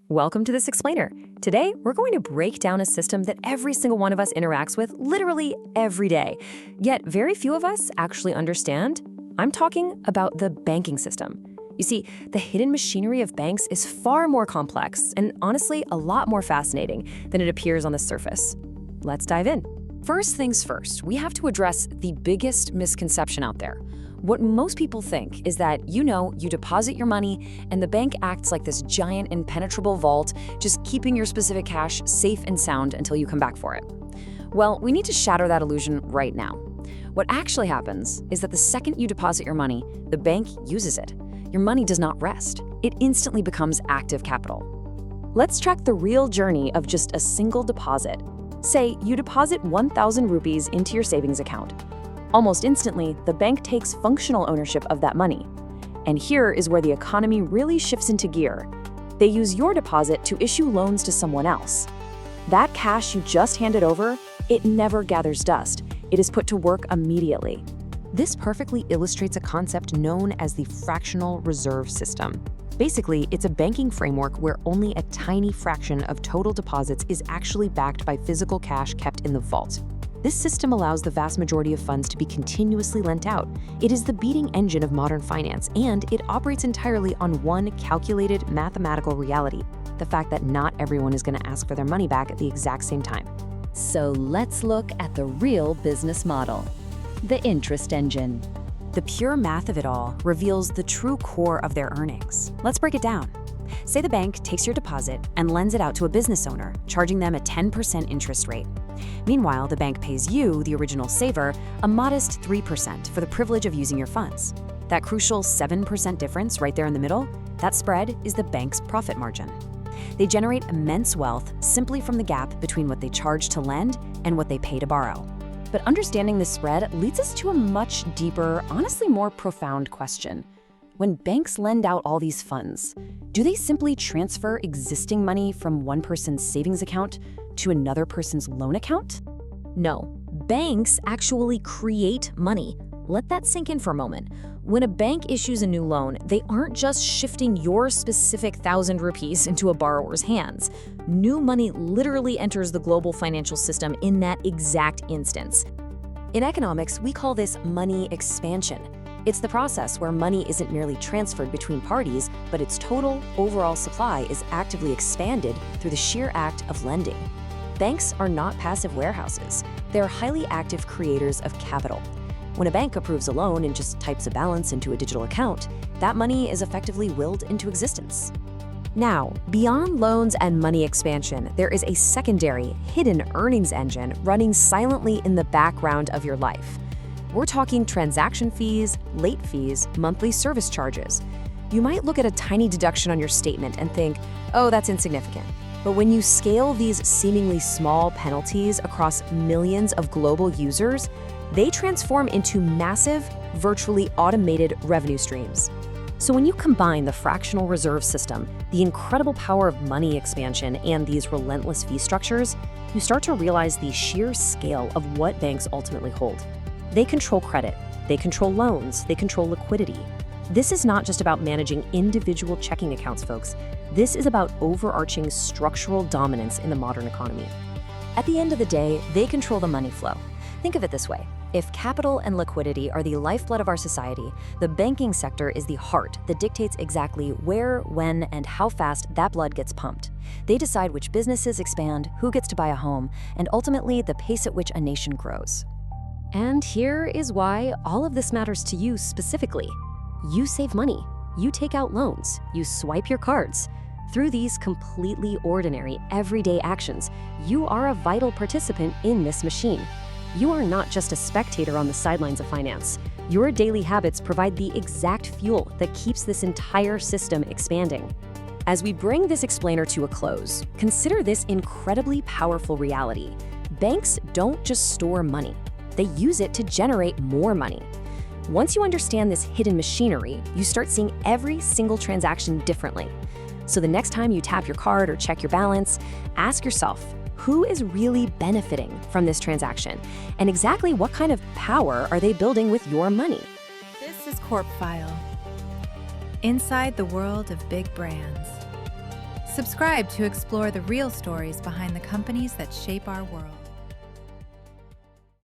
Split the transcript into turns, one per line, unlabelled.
Welcome to This Explainer. Today, we're going to break down a system that every single one of us interacts with literally every day, yet very few of us actually understand. I'm talking about the banking system. You see, the hidden machinery of banks is far more complex and honestly a lot more fascinating than it appears on the surface. Let's dive in. First things first, we have to address the biggest misconception out there. What most people think is that, you deposit your money and the bank acts like this giant impenetrable vault, just keeping your specific cash safe and sound until you come back for it. Well, we need to shatter that illusion right now. What actually happens is that the second you deposit your money, the bank uses it. Your money does not rest. It instantly becomes active capital. Let's track the real journey of just a single deposit. Say you deposit 1,000 rupees into your savings account. Almost instantly, the bank takes functional ownership of that money. And here is where the economy really shifts into gear. They use your deposit to issue loans to someone else. That cash you just handed over, it never gathers dust. It is put to work immediately. This perfectly illustrates a concept known as the fractional reserve system. Basically, it's a banking framework where only a tiny fraction of total deposits is actually backed by physical cash kept in the vault. This system allows the vast majority of funds to be continuously lent out. It is the beating engine of modern finance, and it operates entirely on one calculated mathematical reality: the fact that not everyone is going to ask for their money back at the exact same time.
So let's look at the real business model, the interest engine.
The pure math of it all reveals the true core of their earnings. Let's break it down. Say the bank takes your deposit and lends it out to a business owner, charging them a 10% interest rate. Meanwhile, the bank pays you, the original saver, a modest 3% for the privilege of using your funds. That crucial 7% difference right there in the middle, that spread is the bank's profit margin. They generate immense wealth simply from the gap between what they charge to lend and what they pay to borrow. But understanding this spread leads us to a much deeper, honestly more profound question. When banks lend out all these funds, do they simply transfer existing money from one person's savings account to another person's loan account?
No, banks actually create money. Let that sink in for a moment. When a bank issues a new loan, they aren't just shifting your specific 1,000 rupees into a borrower's hands. New money literally enters the global financial system in that exact instance.
In economics, we call this money expansion. It's the process where money isn't merely transferred between parties, but its total overall supply is actively expanded through the sheer act of lending. Banks are not passive warehouses. They're highly active creators of capital. When a bank approves a loan and just types a balance into a digital account, that money is effectively willed into existence.
Now, beyond loans and money expansion, there is a secondary, hidden earnings engine running silently in the background of your life. We're talking transaction fees, late fees, monthly service charges. You might look at a tiny deduction on your statement and think, oh, that's insignificant. But when you scale these seemingly small penalties across millions of global users, they transform into massive, virtually automated revenue streams. So when you combine the fractional reserve system, the incredible power of money expansion, and these relentless fee structures, you start to realize the sheer scale of what banks ultimately hold. They control credit, they control loans, they control liquidity. This is not just about managing individual checking accounts, folks. This is about overarching structural dominance in the modern economy. At the end of the day, they control the money flow. Think of it this way. If capital and liquidity are the lifeblood of our society, the banking sector is the heart that dictates exactly where, when, and how fast that blood gets pumped. They decide which businesses expand, who gets to buy a home, and ultimately the pace at which a nation grows. And here is why all of this matters to you specifically. You save money, you take out loans, you swipe your cards. Through these completely ordinary, everyday actions, you are a vital participant in this machine. You are not just a spectator on the sidelines of finance. Your daily habits provide the exact fuel that keeps this entire system expanding. As we bring this explainer to a close, consider this incredibly powerful reality. Banks don't just store money. They use it to generate more money. Once you understand this hidden machinery, you start seeing every single transaction differently. So the next time you tap your card or check your balance, ask yourself, who is really benefiting from this transaction? And exactly what kind of power are they building with your money?
This is CorpFile. Inside the world of big brands. Subscribe to explore the real stories behind the companies that shape our world.